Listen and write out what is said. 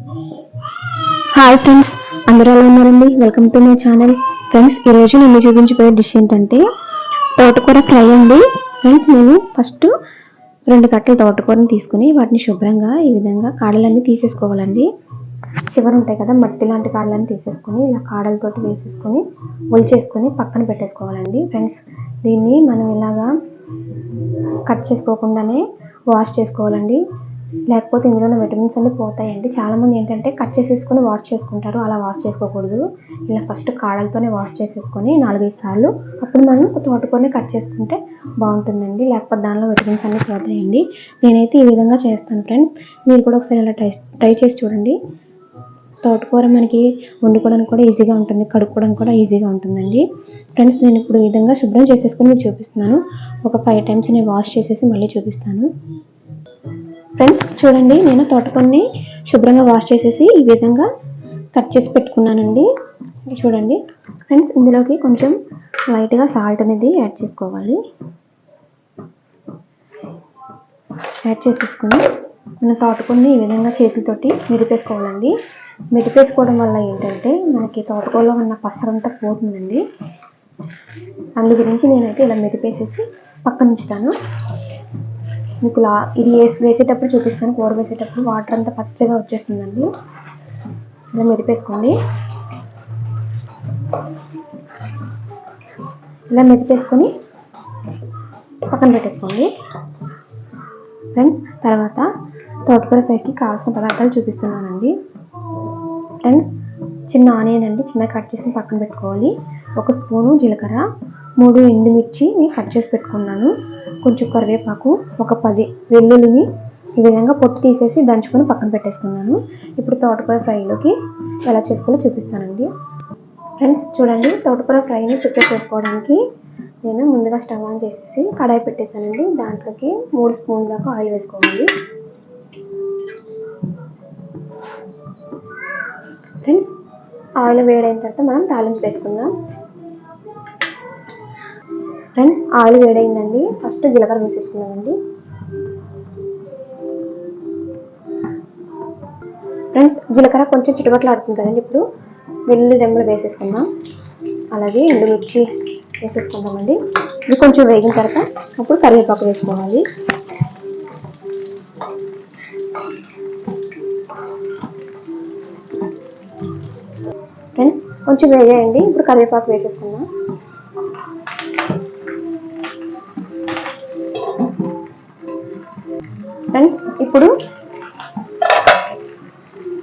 Hi friends, అందరూ ఎలా ఉన్నారండి? Welcome to my channel. Friends, ఈరోజు నేను చూపించబోయే డిష్ ఏంటంటే తోటకూర ఫ్రై అండి. ఫ్రెండ్స్, నేను ఫస్ట్ 2 కట్టలు తోటకూరని తీసుకుని వాటిని శుభ్రంగా ఈ విధంగా కాడలన్నీ తీసేసుకోవాలండి. చివరి ఉంటాయి కదా, మట్టి లాంటి కాడలన్నీ తీసేసుకొని ఇలా కాడలతోటి వేసేసుకొని ఒలిచేసుకొని పక్కన పెట్టేసుకోవాలండి. ఫ్రెండ్స్, దీన్ని మనం ఇలాగా కట్ చేసుకోకుండానే వాష్ చేసుకోవాలండి, లేకపోతే ఇందులో విటమిన్స్ అన్ని పోతాయండి. చాలామంది ఏంటంటే కట్ చేసేసుకొని వాష్ చేసుకుంటారు, అలా వాష్ చేసుకోకూడదు. ఇలా ఫస్ట్ కాడలతోనే వాష్ చేసేసుకొని 4-5 సార్లు అప్పుడు మనం తోటకూరని కట్ చేసుకుంటే బాగుంటుందండి, లేకపోతే దానిలో విటమిన్స్ అన్ని పోతాయండి. నేనైతే ఈ విధంగా చేస్తాను ఫ్రెండ్స్, మీరు కూడా ఒకసారి ఇలా ట్రై చేసి చూడండి. తోటకూర మనకి వండుకోవడానికి కూడా ఈజీగా ఉంటుంది, కడుక్కోవడానికి కూడా ఈజీగా ఉంటుందండి. ఫ్రెండ్స్, నేను ఇప్పుడు ఈ విధంగా శుభ్రం చేసేసుకొని మీకు చూపిస్తున్నాను. ఒక 5 టైమ్స్ నేను వాష్ చేసేసి మళ్ళీ చూపిస్తాను. ఫ్రెండ్స్ చూడండి, నేను తోటకూరని శుభ్రంగా వాష్ చేసేసి ఈ విధంగా కట్ చేసి పెట్టుకున్నానండి. చూడండి ఫ్రెండ్స్, ఇందులోకి కొంచెం లైట్గా సాల్ట్ అనేది యాడ్ చేసుకోవాలి. యాడ్ చేసేసుకుని మన తోటకూరని ఈ విధంగా చేతులతోటి మెదిపేసుకోవాలండి. మెదిపేసుకోవడం వల్ల ఏంటంటే మనకి తోటకూరలో ఉన్న పసరంతా పోతుందండి. అందు గురించి నేనైతే ఇలా మెదిపేసేసి పక్కన ఉంచుతాను. మీకు ఇది వేసేటప్పుడు చూపిస్తాను. కూర వేసేటప్పుడు వాటర్ అంతా పచ్చగా వచ్చేస్తుందండి. ఇలా మెదిపేసుకోండి. ఇలా మెదిపేసుకొని పక్కన పెట్టేసుకోండి. ఫ్రెండ్స్, తర్వాత తోటకూర ఫ్రైకి కావాల్సిన పదార్థాలు చూపిస్తున్నానండి. ఫ్రెండ్స్, చిన్న ఆనియన్ అండి, చిన్న కట్ చేసి పక్కన పెట్టుకోవాలి. 1 స్పూను జీలకర్ర, 3 ఎండుమిర్చిని కట్ చేసి పెట్టుకున్నాను. కొంచెం కరివేపాకు, ఒక 10 వెల్లుల్లిని ఈ విధంగా పొట్టు తీసేసి దంచుకొని పక్కన పెట్టేసుకున్నాను. ఇప్పుడు తోటకూర ఫ్రైలోకి ఎలా చేసుకోవాలో చూపిస్తానండి. ఫ్రెండ్స్ చూడండి, తోటకూర ఫ్రైని ప్రిపేర్ చేసుకోవడానికి నేను ముందుగా స్టవ్ ఆన్ చేసేసి కడాయి పెట్టేశానండి. దాంట్లోకి 3 స్పూన్ల దాకా ఆయిల్ వేసుకోవాలి. ఫ్రెండ్స్, ఆయిల్ వేడైన తర్వాత మనం తాలింపు వేసుకుందాం. Friends, oil వేడైందండి. ఫస్ట్ జీలకర్ర వేసేసుకున్నామండి. ఫ్రెండ్స్, జీలకర్ర కొంచెం చిటపట్లు ఆడుతుంది కదండి. ఇప్పుడు వెల్లుల్లి రెమ్మలు వేసేసుకుందాం, అలాగే ఎండుమిర్చి వేసేసుకుందామండి. ఇది కొంచెం వేగిన తర్వాత అప్పుడు కరివేపాకు వేసుకోవాలి. ఫ్రెండ్స్, కొంచెం వేగాయండి. ఇప్పుడు కరివేపాకు వేసేసుకుందాం. ఫ్రెండ్స్, ఇప్పుడు